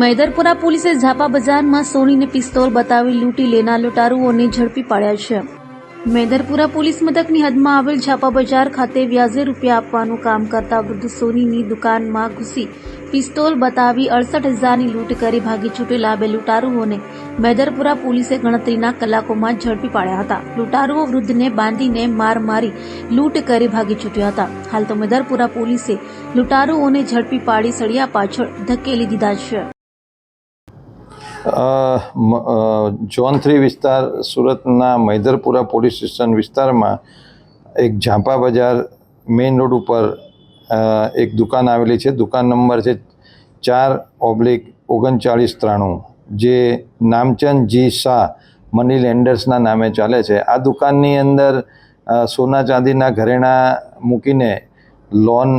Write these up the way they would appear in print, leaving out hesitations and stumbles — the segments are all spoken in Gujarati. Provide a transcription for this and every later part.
મેદરપુરા પોલીસે ઝાપા બજારમાં સોનીને પિસ્તોલ બતાવી લૂંટી લેનાર લૂંટારુઓને ઝડપી પાડ્યા છે। મેદરપુરા પોલીસ મથકની હદમાં આવેલ ઝાપા બજાર ખાતે વ્યાજે રૂપિયા આપવાનું કામ કરતા વૃદ્ધ સોનીની દુકાનમાં ઘૂસી પિસ્તોલ બતાવી 68,000ની લૂંટ કરી ભાગી છૂટેલા બે લૂંટારુઓને મેદરપુરા પોલીસે ગણતરીના કલાકોમાં ઝડપી પાડ્યા હતા। લૂંટારુઓ વૃદ્ધને બાંધીને માર મારી લૂંટ કરી ભાગી છૂટ્યા હતા। હાલ તો મેદરપુરા પોલીસે લૂંટારુઓને ઝડપી પાડી સળિયા પાછળ ધકેલી દીધા છે। ઝોન 3 વિસ્તાર સુરતના મેદરપુરા પોલીસ સ્ટેશન વિસ્તારમાં એક ઝાપા બજાર મેઇન રોડ ઉપર એક દુકાન આવેલી છે। દુકાન નંબર છે 4/3993, જે નામચંદ જી શાહ મની લેન્ડર્સના નામે ચાલે છે। આ દુકાનની અંદર સોના ચાંદીના ઘરેણાં મૂકીને લોન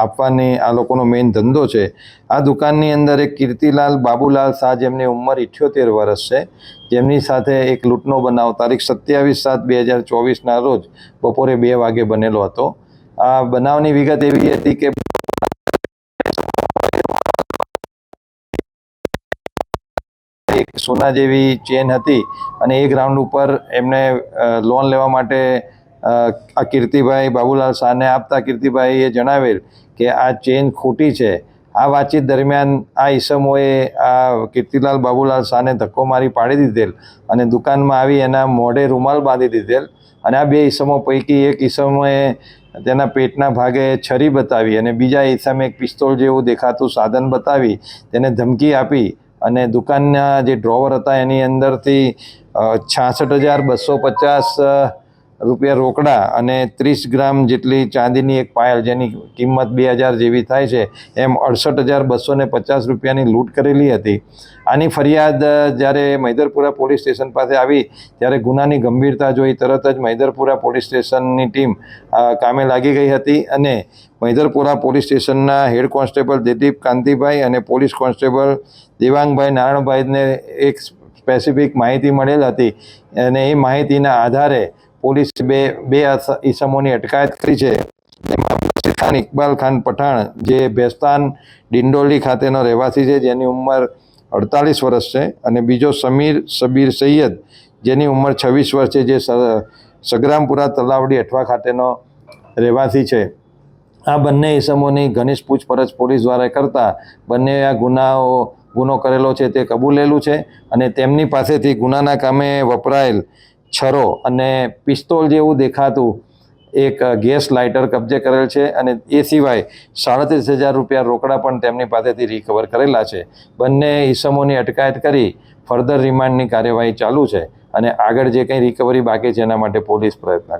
આપવાની આ લોકોનો મેઇન ધંધો છે। આ દુકાનની અંદર એક કીર્તિલાલ બાબુલાલ શાહ, જેમની ઉંમર 78 વર્ષ છે, જેમની સાથે એક લૂંટનો બનાવ તારીખ 27/7/2024ના રોજ બપોરે 2 વાગે બનેલો હતો। આ બનાવની વિગત એવી હતી કે એક સોના જેવી ચેન હતી અને એક રાઉન્ડ ઉપર એમને લોન લેવા માટે આ કીર્તિભાઈ બાબુલાલ શાહને આપતા કીર્તિભાઈએ જણાવેલ કે આ ચેન ખોટી છે। આ વાતચીત દરમિયાન આ ઈસમોએ આ કીર્તિલાલ બાબુલાલ શાહને ધક્કો મારી પાડી દીધેલ અને દુકાનમાં આવી એના મોઢે રૂમાલ બાંધી દીધેલ અને આ બે ઈસમો પૈકી એક ઈસમોએ તેના પેટના ભાગે છરી બતાવી અને બીજા ઈસમે એક પિસ્તોલ જેવું દેખાતું સાધન બતાવી તેને ધમકી આપી અને દુકાનના જે ડ્રોવર હતા એની અંદરથી 66,250 રૂપિયા રોકડા અને 30 ગ્રામ જેટલી ચાંદીની એક પાયલ, જેની કિંમત 2,000 જેવી થાય છે, એમ 68,250 રૂપિયાની લૂંટ કરેલી હતી। આની ફરિયાદ જ્યારે મેદરપુરા પોલીસ સ્ટેશન પાસે આવી ત્યારે ગુનાની ગંભીરતા જોઈ તરત જ મેદરપુરા પોલીસ સ્ટેશનની ટીમ કામે લાગી ગઈ હતી અને મેદરપુરા પોલીસ સ્ટેશનના હેડ કોન્સ્ટેબલ દિલીપ કાંતિભાઈ અને પોલીસ કોન્સ્ટેબલ દેવાંગભાઈ નારાયણભાઈને એક સ્પેસિફિક માહિતી મળેલ હતી અને એ માહિતીના આધારે પોલીસે બે ઈસમોની અટકાયત કરી છે। તેમાં બશીર ખાન ઇકબાલ ખાન પઠાણ, જે ભેસ્તાન ડિંડોલી ખાતેનો રહેવાસી છે, જેની ઉંમર 48 વર્ષ છે, અને બીજો સમીર શબીર સૈયદ, જેની ઉંમર 26 વર્ષ છે, જે સગરામપુરા તલાવડી અઠવા ખાતેનો રહેવાસી છે। આ બંને ઈસમોની ઘનિષ્ઠ પૂછપરછ પોલીસ દ્વારા કરતા બંને આ ગુનો કરેલો છે તે કબૂલેલું છે અને તેમની પાસેથી ગુનાના કામે વપરાયેલ છરો અને પિસ્તોલ જેવું દેખાતું એક ગેસ લાઇટર કબજે કરેલ છે અને એ સિવાય 37,000 રૂપિયા રોકડા પણ તેમની પાસેથી રિકવર કરેલા છે। બંને ઈસમોની અટકાયત કરી ફર્ધર રિમાન્ડની કાર્યવાહી ચાલુ છે અને આગળ જે કંઈ રિકવરી બાકી છે એના માટે પોલીસ પ્રયત્ન